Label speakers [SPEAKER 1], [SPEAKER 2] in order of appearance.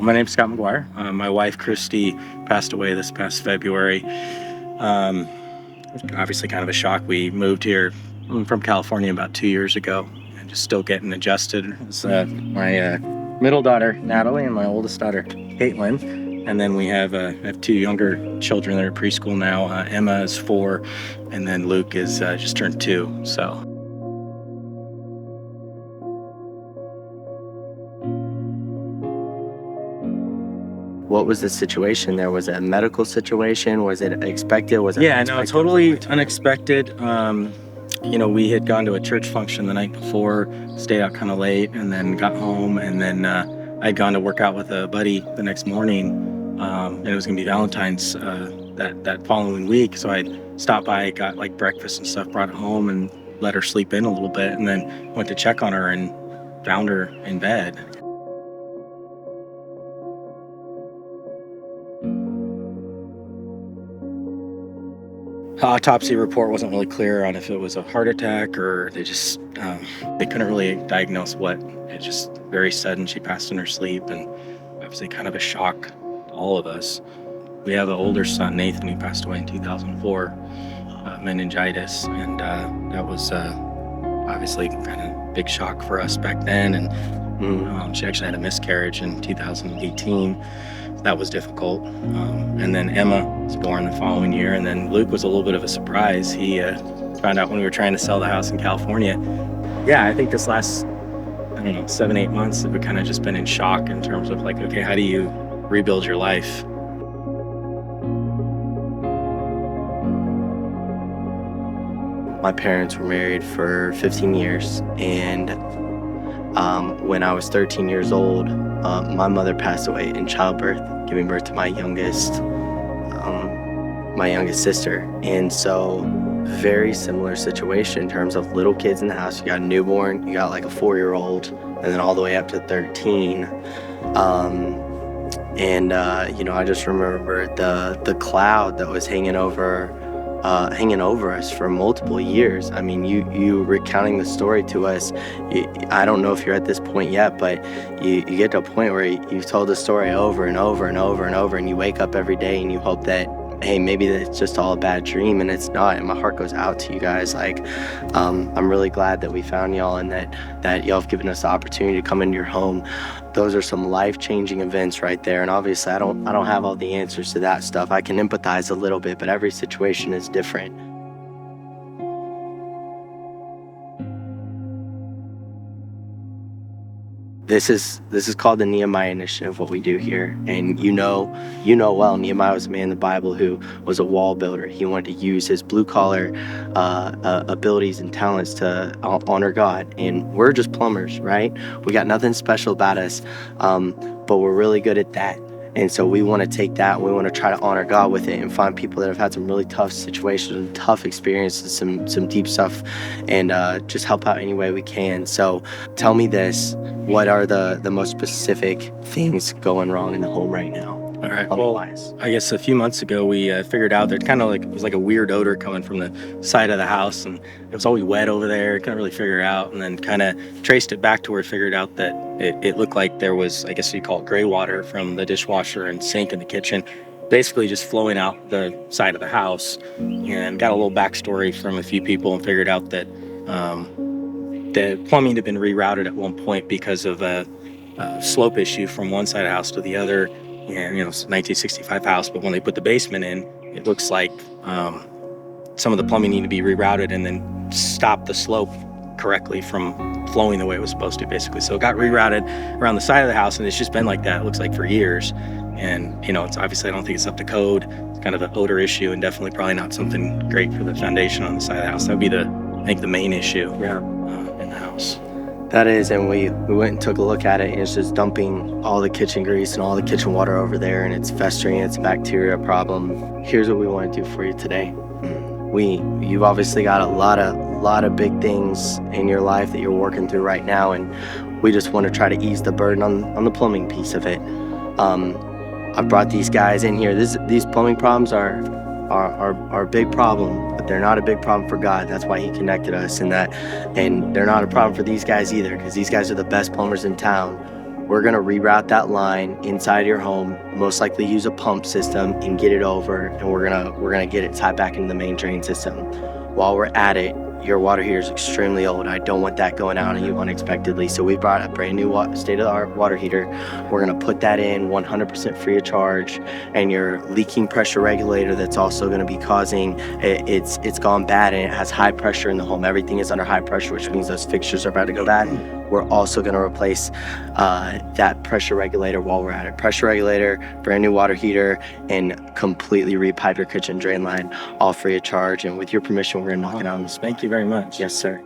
[SPEAKER 1] Well, my name's Scott McGuire. My wife, Christy, passed away this past February. Obviously kind of a shock. We moved here from California about 2 years ago and just still getting adjusted. It's my middle daughter, Natalie, and my oldest daughter, Caitlin. And then we have two younger children that are preschool now. Emma is 4, and then Luke is just turned 2. So.
[SPEAKER 2] What was the situation there? Was it a medical situation? Was it expected? Was it
[SPEAKER 1] Yeah, no, totally unexpected. We had gone to a church function the night before, stayed out kind of late, and then got home. And then I'd gone to work out with a buddy the next morning, and it was going to be Valentine's that following week. So I stopped by, got like breakfast and stuff, brought it home, and let her sleep in a little bit, and then went to check on her and found her in bed. Autopsy report wasn't really clear on if it was a heart attack or they couldn't really diagnose what. It's just very sudden. She passed in her sleep, and obviously kind of a shock to all of us. We have an older son, Nathan, who passed away in 2004, meningitis, and that was obviously kind of big shock for us back then. And she actually had a miscarriage in 2018. That was difficult. And then Emma was born the following year. And then Luke was a little bit of a surprise. He found out when we were trying to sell the house in California. Yeah, I think this last, 7, 8 months, we've kind of just been in shock in terms of like, okay, how do you rebuild your life?
[SPEAKER 2] My parents were married for 15 years, and when I was 13 years old, my mother passed away in childbirth, giving birth to my youngest sister. And so very similar situation in terms of little kids in the house. You got a newborn, you got like a 4-year-old, and then all the way up to 13. I just remember the cloud that was hanging over us for multiple years. I mean, you recounting the story to us, I don't know if you're at this point yet, but you get to a point where you've told the story over and over and over and over, and you wake up every day and you hope that, hey, maybe it's just all a bad dream, and it's not. And my heart goes out to you guys. Like, I'm really glad that we found y'all, and that y'all have given us the opportunity to come into your home. Those are some life-changing events right there. And obviously I don't have all the answers to that stuff. I can empathize a little bit, but every situation is different. This is called the Nehemiah Initiative, what we do here. And you know well, Nehemiah was a man in the Bible who was a wall builder. He wanted to use his blue-collar abilities and talents to honor God. And we're just plumbers, right? We got nothing special about us, but we're really good at that. And so we want to take that and we want to try to honor God with it and find people that have had some really tough situations, tough experiences, some deep stuff, and just help out any way we can. So tell me this, what are the most specific things going wrong in the home right now?
[SPEAKER 1] All right. Well, I guess a few months ago we figured out that kind of like it was like a weird odor coming from the side of the house, and it was always wet over there. Couldn't really figure it out, and then kind of traced it back to where we figured out that it looked like there was, I guess you call it gray water from the dishwasher and sink in the kitchen, basically just flowing out the side of the house. And got a little backstory from a few people and figured out that the plumbing had been rerouted at one point because of a slope issue from one side of the house to the other. And it's a 1965 house, but when they put the basement in, it looks like some of the plumbing needed to be rerouted and then stop the slope correctly from flowing the way it was supposed to, basically. So it got rerouted around the side of the house, and it's just been like that, it looks like, for years. And it's obviously, I don't think it's up to code. It's kind of an odor issue, and definitely probably not something great for the foundation on the side of the house. That would be I think the main issue in the house.
[SPEAKER 2] That is, and we went and took a look at it, and it's just dumping all the kitchen grease and all the kitchen water over there, and it's festering. It's a bacteria problem. Here's what we want to do for you today. You've obviously got a lot of big things in your life that you're working through right now, and we just want to try to ease the burden on the plumbing piece of it. I brought these guys in here. These plumbing problems are a big problem, but they're not a big problem for God. That's why He connected us, and they're not a problem for these guys either, because these guys are the best plumbers in town. We're gonna reroute that line inside your home, most likely use a pump system and get it over, and we're gonna get it tied back into the main drain system. While we're at it, your water heater is extremely old. I don't want that going out on you unexpectedly. So we brought a brand new state-of-the-art water heater. We're gonna put that in 100% free of charge, and your leaking pressure regulator that's also gonna be causing, it's gone bad and it has high pressure in the home. Everything is under high pressure, which means those fixtures are about to go bad. We're also gonna replace that pressure regulator while we're at it. Pressure regulator, brand new water heater, and completely repipe your kitchen drain line, all free of charge. And with your permission, we're gonna knock it out on the spot.
[SPEAKER 1] Thank you very much.
[SPEAKER 2] Yes, sir.